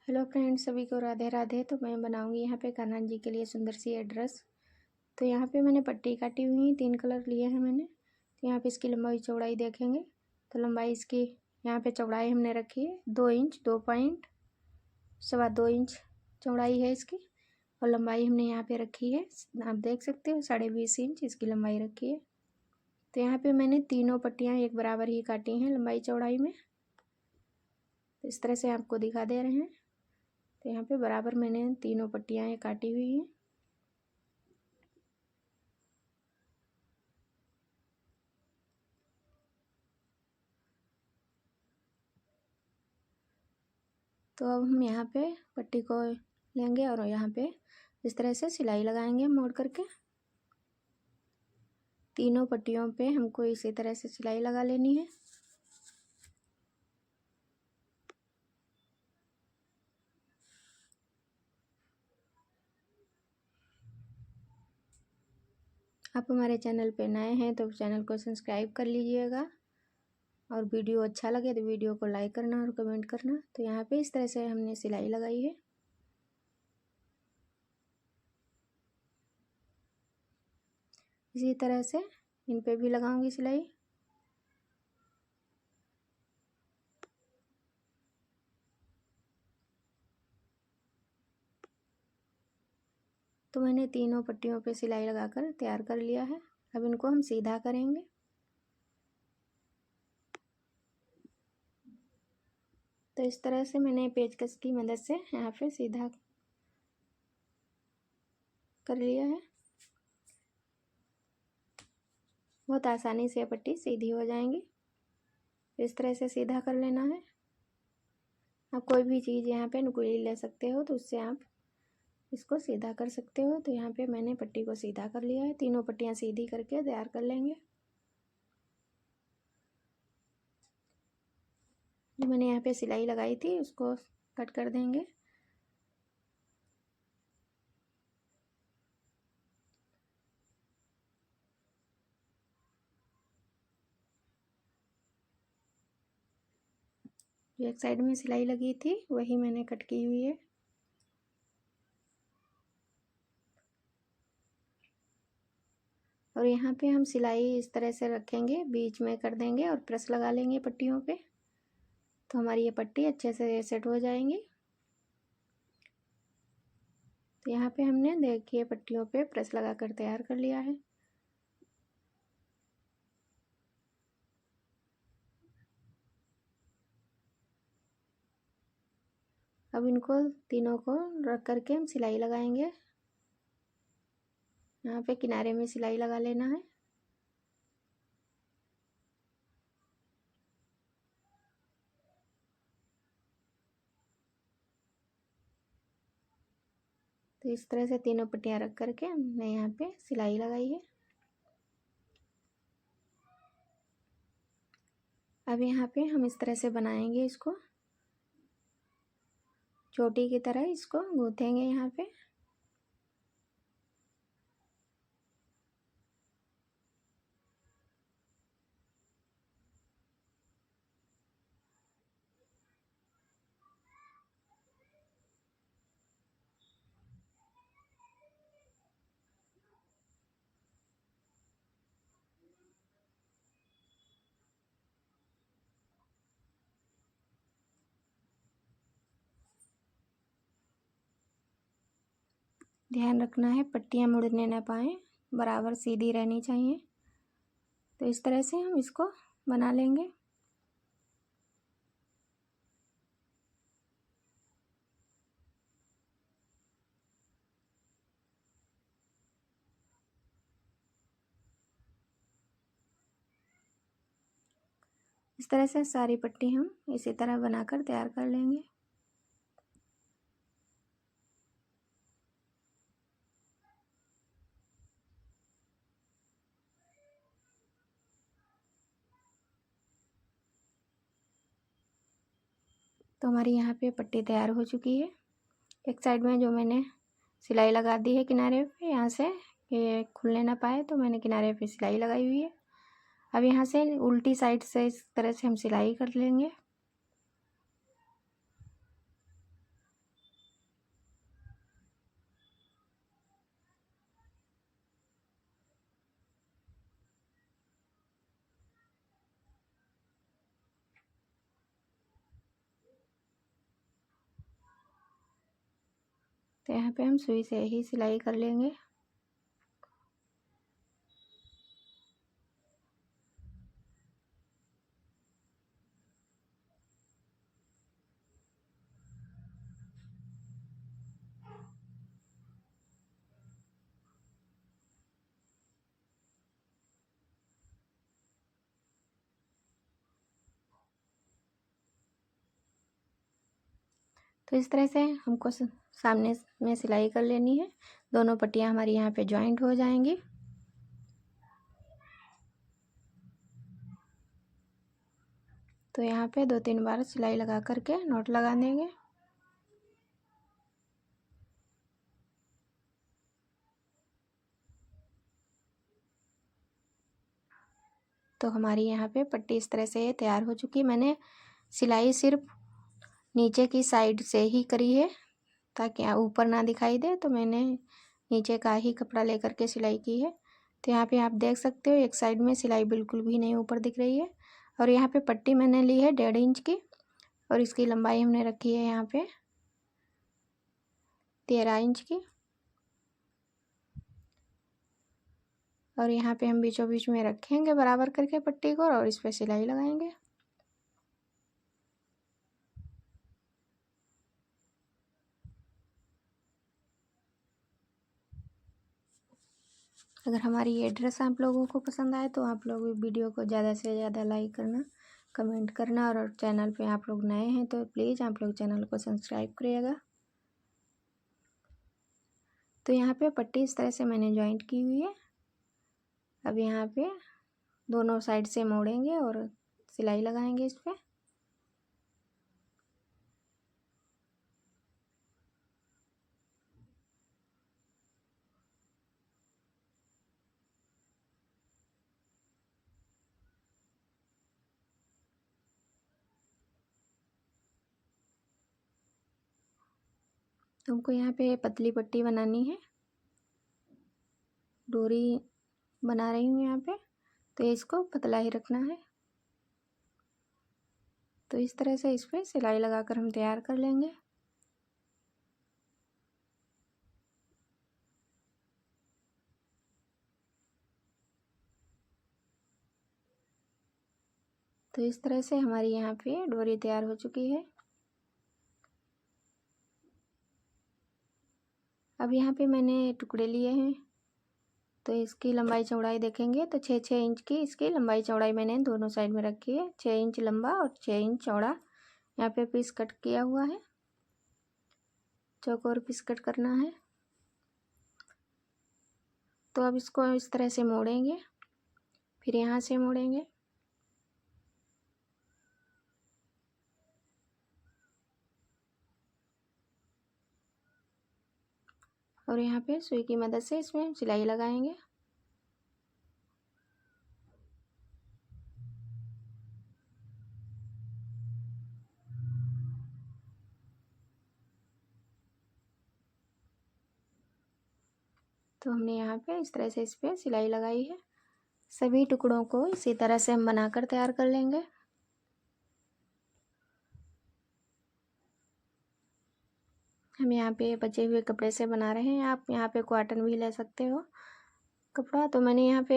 Hello friends, सभी को राधे राधे। तो मैं बनाऊंगी यहाँ पे कान्हा जी के लिए सुंदर सी ड्रेस। तो यहाँ पे मैंने पट्टी काटी हुई है, 3 कलर लिए हैं मैंने। तो यहाँ पे इसकी लंबाई चौड़ाई देखेंगे तो लंबाई इसकी यहाँ पे चौड़ाई हमने रखी है 2 इंच, 2 पॉइंट 2.25 इंच चौड़ाई है इसकी। और लंबाई हमने यहाँ पे रखी है, आप देख सकते हो 20.5 इंच इसकी लंबाई रखी है। तो यहाँ पे मैंने तीनों पट्टियाँ एक बराबर ही काटी हैं लंबाई चौड़ाई में। तो इस तरह से आपको दिखा दे रहे हैं। तो यहाँ पे बराबर मैंने तीनों पट्टियाँ काटी हुई हैं। तो अब हम यहाँ पे पट्टी को लेंगे और यहाँ पे इस तरह से सिलाई लगाएंगे मोड़ करके। तीनों पट्टियों पे हमको इसी तरह से सिलाई लगा लेनी है। आप हमारे चैनल पे नए हैं तो चैनल को सब्सक्राइब कर लीजिएगा, और वीडियो अच्छा लगे तो वीडियो को लाइक करना और कमेंट करना। तो यहाँ पे इस तरह से हमने सिलाई लगाई है। इसी तरह से इन पे भी लगाऊंगी सिलाई। तो मैंने तीनों पट्टियों पे सिलाई लगाकर तैयार कर लिया है। अब इनको हम सीधा करेंगे। तो इस तरह से मैंने पेचकस की मदद से यहाँ पे सीधा कर लिया है। बहुत आसानी से पट्टी सीधी हो जाएंगी। इस तरह से सीधा कर लेना है। आप कोई भी चीज़ यहाँ पे नुकीली ले सकते हो तो उससे आप इसको सीधा कर सकते हो। तो यहाँ पे मैंने पट्टी को सीधा कर लिया है। तीनों पट्टियाँ सीधी करके तैयार कर लेंगे। जो मैंने यहाँ पे सिलाई लगाई थी उसको कट कर देंगे। जो एक साइड में सिलाई लगी थी वही मैंने कट की हुई है। और यहाँ पे हम सिलाई इस तरह से रखेंगे, बीच में कर देंगे और प्रेस लगा लेंगे पट्टियों पे। तो हमारी ये पट्टी अच्छे से सेट हो जाएंगी। तो यहाँ पे हमने देखिए पट्टियों पे प्रेस लगा कर तैयार कर लिया है। अब इनको तीनों को रख करके हम सिलाई लगाएंगे। यहाँ पे किनारे में सिलाई लगा लेना है। तो इस तरह से तीनों पट्टियाँ रख करके हमने यहाँ पे सिलाई लगाई है। अब यहाँ पे हम इस तरह से बनाएंगे, इसको चोटी की तरह इसको गूँथेंगे यहाँ पे। ध्यान रखना है पट्टियाँ मुड़ने ना पाए, बराबर सीधी रहनी चाहिए। तो इस तरह से हम इसको बना लेंगे। इस तरह से सारी पट्टी हम इसी तरह बनाकर तैयार कर लेंगे। तो हमारी यहाँ पे पट्टी तैयार हो चुकी है। एक साइड में जो मैंने सिलाई लगा दी है किनारे पे, यहाँ से ये खुलने ना पाए तो मैंने किनारे पे सिलाई लगाई हुई है। अब यहाँ से उल्टी साइड से इस तरह से हम सिलाई कर लेंगे। तो यहाँ पे हम सुई से ही सिलाई कर लेंगे। तो इस तरह से हमको सामने में सिलाई कर लेनी है। दोनों पट्टियाँ हमारी यहाँ पे जॉइंट हो जाएंगी। तो यहाँ पे 2-3 बार सिलाई लगा करके नॉट लगा देंगे। तो हमारी यहाँ पे पट्टी इस तरह से तैयार हो चुकी है। मैंने सिलाई सिर्फ नीचे की साइड से ही करी है ताकि ऊपर ना दिखाई दे, तो मैंने नीचे का ही कपड़ा लेकर के सिलाई की है। तो यहाँ पे आप देख सकते हो एक साइड में सिलाई बिल्कुल भी नहीं ऊपर दिख रही है। और यहाँ पे पट्टी मैंने ली है 1.5 इंच की और इसकी लंबाई हमने रखी है यहाँ पे 13 इंच की। और यहाँ पे हम बीचों बीच में रखेंगे बराबर करके पट्टी को और इस पर सिलाई लगाएंगे। अगर हमारी ये ड्रेस आप लोगों को पसंद आए तो आप लोग वीडियो को ज़्यादा से ज़्यादा लाइक करना, कमेंट करना, और चैनल पे आप लोग नए हैं तो प्लीज़ आप लोग चैनल को सब्सक्राइब करिएगा। तो यहाँ पे पट्टी इस तरह से मैंने जॉइंट की हुई है। अब यहाँ पे दोनों साइड से मोड़ेंगे और सिलाई लगाएंगे इस पर। हमको यहाँ पे पतली पट्टी बनानी है, डोरी बना रही हूँ यहाँ पे, तो इसको पतला ही रखना है। तो इस तरह से इस पर सिलाई लगाकर हम तैयार कर लेंगे। तो इस तरह से हमारी यहाँ पे डोरी तैयार हो चुकी है। अब यहाँ पे मैंने टुकड़े लिए हैं, तो इसकी लंबाई चौड़ाई देखेंगे तो 6-6 इंच की इसकी लंबाई चौड़ाई मैंने दोनों साइड में रखी है। 6 इंच लंबा और 6 इंच चौड़ा यहाँ पे पीस कट किया हुआ है। चौकोर पीस कट करना है। तो अब इसको इस तरह से मोड़ेंगे, फिर यहाँ से मोड़ेंगे, और यहाँ पे सुई की मदद से इसमें सिलाई लगाएंगे। तो हमने यहाँ पे इस तरह से इस पर सिलाई लगाई है। सभी टुकड़ों को इसी तरह से हम बनाकर तैयार कर लेंगे। हम यहाँ पे बचे हुए कपड़े से बना रहे हैं। आप यहाँ पे कॉटन भी ले सकते हो कपड़ा। तो मैंने यहाँ पे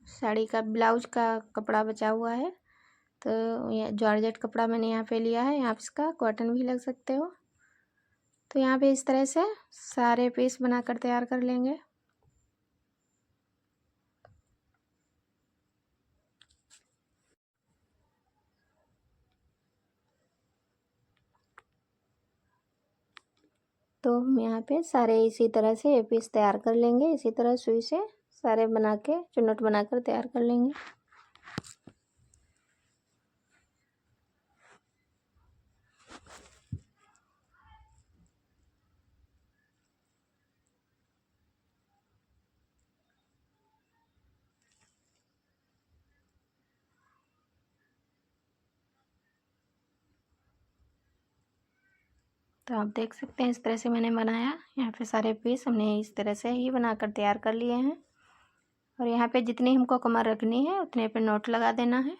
साड़ी का ब्लाउज का कपड़ा बचा हुआ है, तो ये जॉर्जेट कपड़ा मैंने यहाँ पे लिया है। आप इसका कॉटन भी लग सकते हो। तो यहाँ पे इस तरह से सारे पीस बनाकर तैयार कर लेंगे। तो हम यहाँ पे सारे इसी तरह से ये पीस तैयार कर लेंगे। इसी तरह सुई से सारे बना के चुन्नट बनाकर तैयार कर लेंगे। तो आप देख सकते हैं इस तरह से मैंने बनाया। यहाँ पे सारे पीस हमने इस तरह से ही बनाकर तैयार कर लिए हैं। और यहाँ पे जितनी हमको कमर रखनी है उतने पे नोट लगा देना है।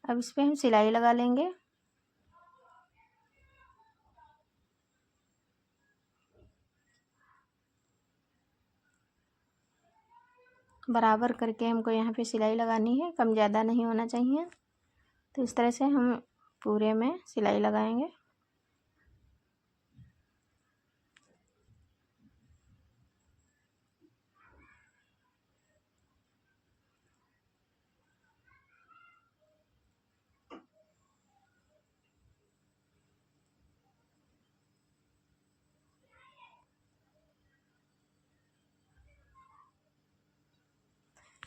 अब इस पर हम सिलाई लगा लेंगे। बराबर करके हमको यहाँ पे सिलाई लगानी है, कम ज़्यादा नहीं होना चाहिए। तो इस तरह से हम पूरे में सिलाई लगाएंगे।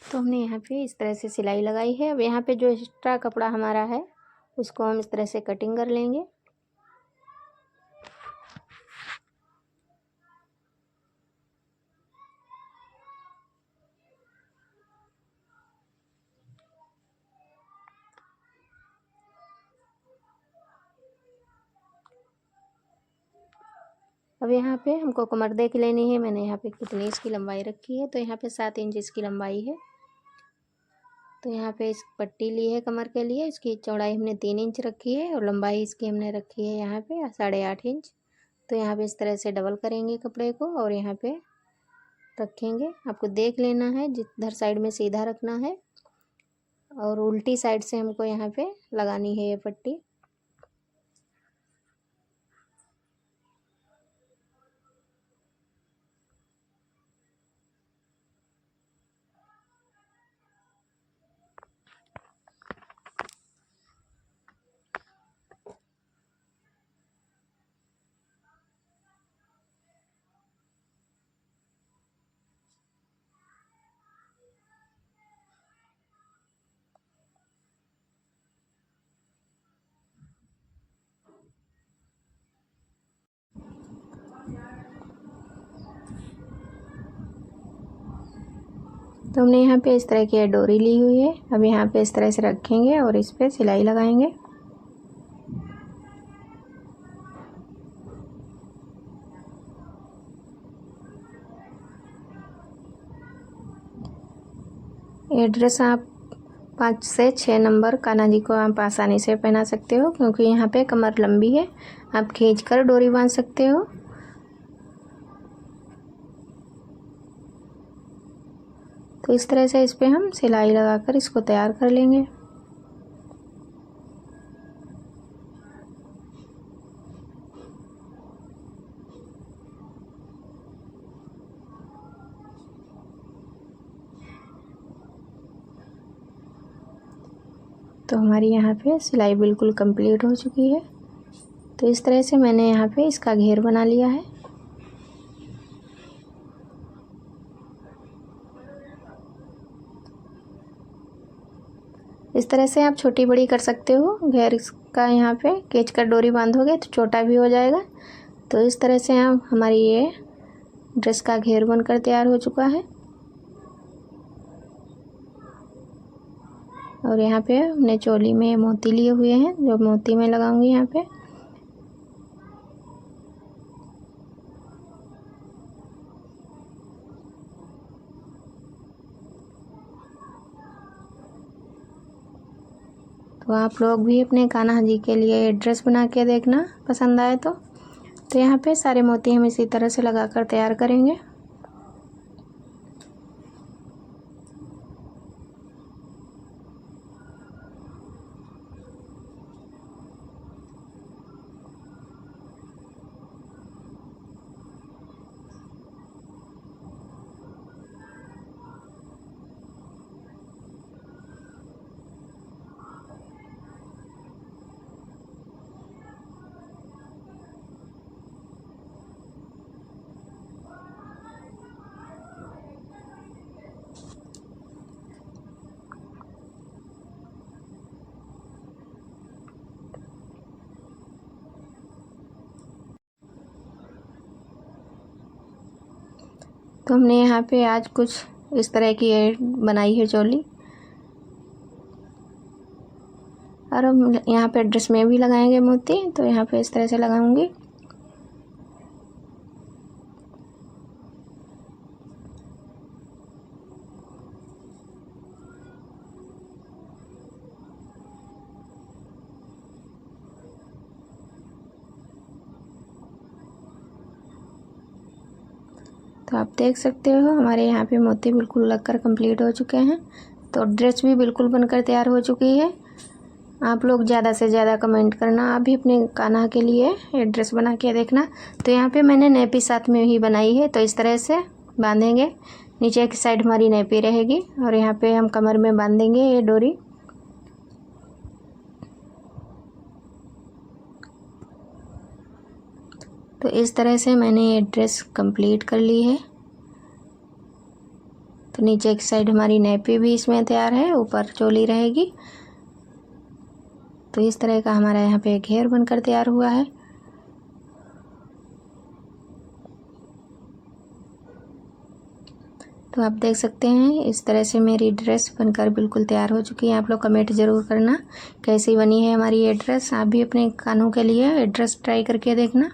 तो हमने यहाँ पे इस तरह से सिलाई लगाई है। अब यहाँ पे जो एक्स्ट्रा कपड़ा हमारा है उसको हम इस तरह से कटिंग कर लेंगे। अब यहाँ पे हमको कमर देख लेनी है। मैंने यहाँ पे कितनी इसकी लंबाई रखी है, तो यहाँ पे 7 इंच इसकी लंबाई है। तो यहाँ पे इस पट्टी ली है कमर के लिए, इसकी चौड़ाई हमने 3 इंच रखी है और लंबाई इसकी हमने रखी है यहाँ पे 8.5 इंच। तो यहाँ पे इस तरह से डबल करेंगे कपड़े को और यहाँ पे रखेंगे। आपको देख लेना है, जिधर साइड में सीधा रखना है और उल्टी साइड से हमको यहाँ पे लगानी है ये पट्टी। तो हमने यहाँ पे इस तरह की डोरी ली हुई है। अब यहाँ पे इस तरह से रखेंगे और इस पे सिलाई लगाएंगे। ये ड्रेस आप 5 से 6 नंबर कान्हा जी को आप आसानी से पहना सकते हो, क्योंकि यहाँ पे कमर लंबी है। आप खींचकर डोरी बांध सकते हो। तो इस तरह से इस पे हम सिलाई लगाकर इसको तैयार कर लेंगे। तो हमारी यहाँ पे सिलाई बिल्कुल कंप्लीट हो चुकी है। तो इस तरह से मैंने यहाँ पे इसका घेर बना लिया है। इस तरह से आप छोटी बड़ी कर सकते हो। घेर इसका यहाँ पे खींच कर डोरी बांधोगे तो छोटा भी हो जाएगा। तो इस तरह से हम हमारी ये ड्रेस का घेर बनकर तैयार हो चुका है। और यहाँ पे हमने चोली में मोती लिए हुए हैं, जो मोती मैं लगाऊंगी यहाँ पे। तो आप लोग भी अपने कान्हा जी के लिए ड्रेस बना के देखना, पसंद आए तो यहाँ पे सारे मोती हम इसी तरह से लगाकर तैयार करेंगे। तो हमने यहाँ पे आज कुछ इस तरह की बनाई है चोली। और हम यहाँ पे ड्रेस में भी लगाएंगे मोती, तो यहाँ पे इस तरह से लगाऊंगी। तो आप देख सकते हो हमारे यहाँ पे मोती बिल्कुल लगकर कंप्लीट हो चुके हैं। तो ड्रेस भी बिल्कुल बनकर तैयार हो चुकी है। आप लोग ज़्यादा से ज़्यादा कमेंट करना, आप भी अपने कान्हा के लिए ये ड्रेस बना के देखना। तो यहाँ पे मैंने नेपी साथ में ही बनाई है। तो इस तरह से बांधेंगे, नीचे की साइड हमारी नेपी रहेगी और यहाँ पे हम कमर में बांधेंगे ये डोरी। तो इस तरह से मैंने ये ड्रेस कंप्लीट कर ली है। तो नीचे की साइड हमारी नेपी भी इसमें तैयार है, ऊपर चोली रहेगी। तो इस तरह का हमारा यहाँ पे घेर बनकर तैयार हुआ है। तो आप देख सकते हैं इस तरह से मेरी ड्रेस बनकर बिल्कुल तैयार हो चुकी है। आप लोग कमेंट ज़रूर करना कैसी बनी है हमारी ये ड्रेस। आप भी अपने कानों के लिए ये ड्रेस ट्राई करके देखना।